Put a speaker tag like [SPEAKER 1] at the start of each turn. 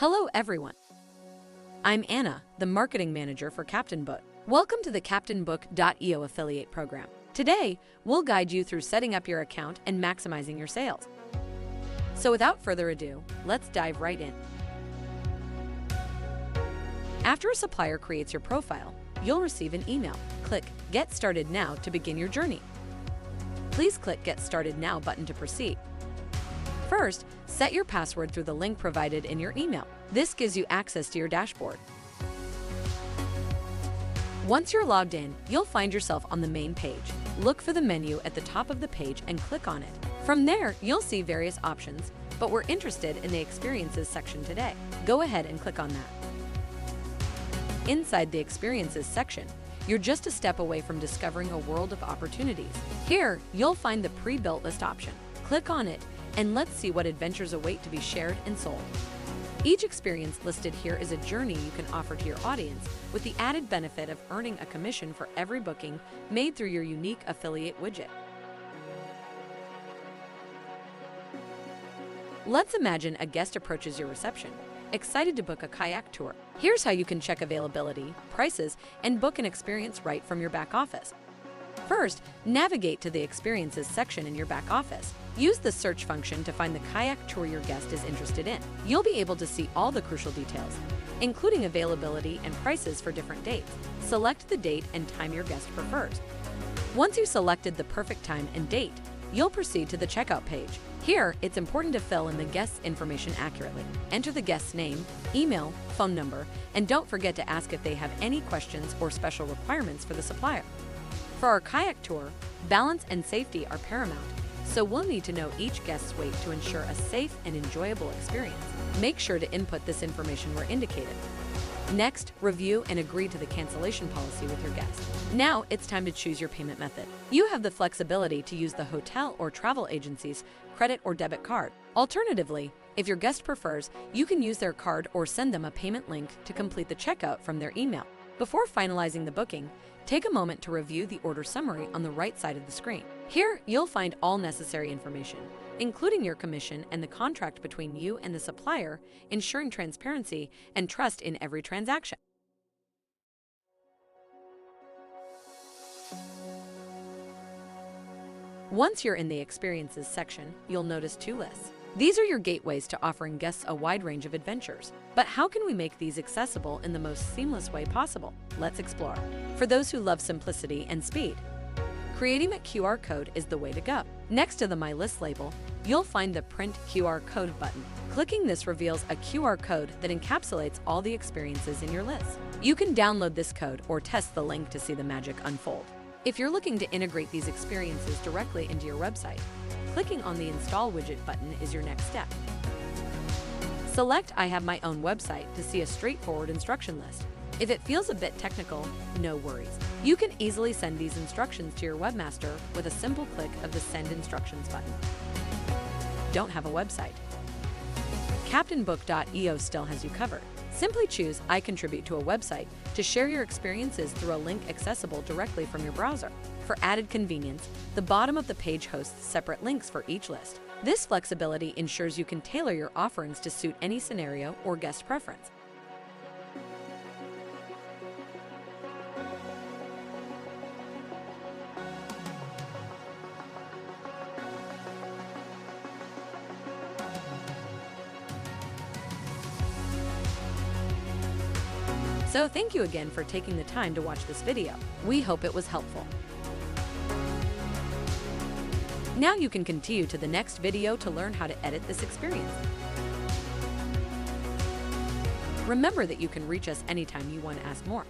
[SPEAKER 1] Hello everyone. I'm Anna, the marketing manager for Captain Book. Welcome to the CaptainBook.io affiliate program. Today, we'll guide you through setting up your account and maximizing your sales. So without further ado, let's dive right in. After a supplier creates your profile, you'll receive an email. Click Get Started Now to begin your journey. Please click Get Started Now button to proceed. First, set your password through the link provided in your email. This gives you access to your dashboard. Once you're logged in, you'll find yourself on the main page. Look for the menu at the top of the page and click on it. From there, you'll see various options, but we're interested in the Experiences section today. Go ahead and click on that. Inside the Experiences section, you're just a step away from discovering a world of opportunities. Here, you'll find the pre-built list option. Click on it, and let's see what adventures await to be shared and sold. Each experience listed here is a journey you can offer to your audience, with the added benefit of earning a commission for every booking made through your unique affiliate widget. Let's imagine a guest approaches your reception, excited to book a kayak tour. Here's how you can check availability, prices, and book an experience right from your back office. First, navigate to the Experiences section in your back office. Use the search function to find the kayak tour your guest is interested in. You'll be able to see all the crucial details, including availability and prices for different dates. Select the date and time your guest prefers. Once you've selected the perfect time and date, you'll proceed to the checkout page. Here, it's important to fill in the guest's information accurately. Enter the guest's name, email, phone number, and don't forget to ask if they have any questions or special requirements for the supplier. For our kayak tour, balance and safety are paramount, so we'll need to know each guest's weight to ensure a safe and enjoyable experience. Make sure to input this information where indicated. Next, review and agree to the cancellation policy with your guest. Now it's time to choose your payment method. You have the flexibility to use the hotel or travel agency's credit or debit card. Alternatively, if your guest prefers, you can use their card or send them a payment link to complete the checkout from their email. Before finalizing the booking, take a moment to review the order summary on the right side of the screen. Here, you'll find all necessary information, including your commission and the contract between you and the supplier, ensuring transparency and trust in every transaction. Once you're in the Experiences section, you'll notice two lists. These are your gateways to offering guests a wide range of adventures. But how can we make these accessible in the most seamless way possible? Let's explore. For those who love simplicity and speed, creating a QR code is the way to go. Next to the My List label, you'll find the Print QR Code button. Clicking this reveals a QR code that encapsulates all the experiences in your list. You can download this code or test the link to see the magic unfold. If you're looking to integrate these experiences directly into your website, clicking on the Install Widget button is your next step. Select I have my own website to see a straightforward instruction list. If it feels a bit technical, no worries. You can easily send these instructions to your webmaster with a simple click of the Send Instructions button. Don't have a website? CaptainBook.io still has you covered. Simply choose I contribute to a website to share your experiences through a link accessible directly from your browser. For added convenience, the bottom of the page hosts separate links for each list. This flexibility ensures you can tailor your offerings to suit any scenario or guest preference. So thank you again for taking the time to watch this video. We hope it was helpful. Now you can continue to the next video to learn how to edit this experience. Remember that you can reach us anytime you want to ask more.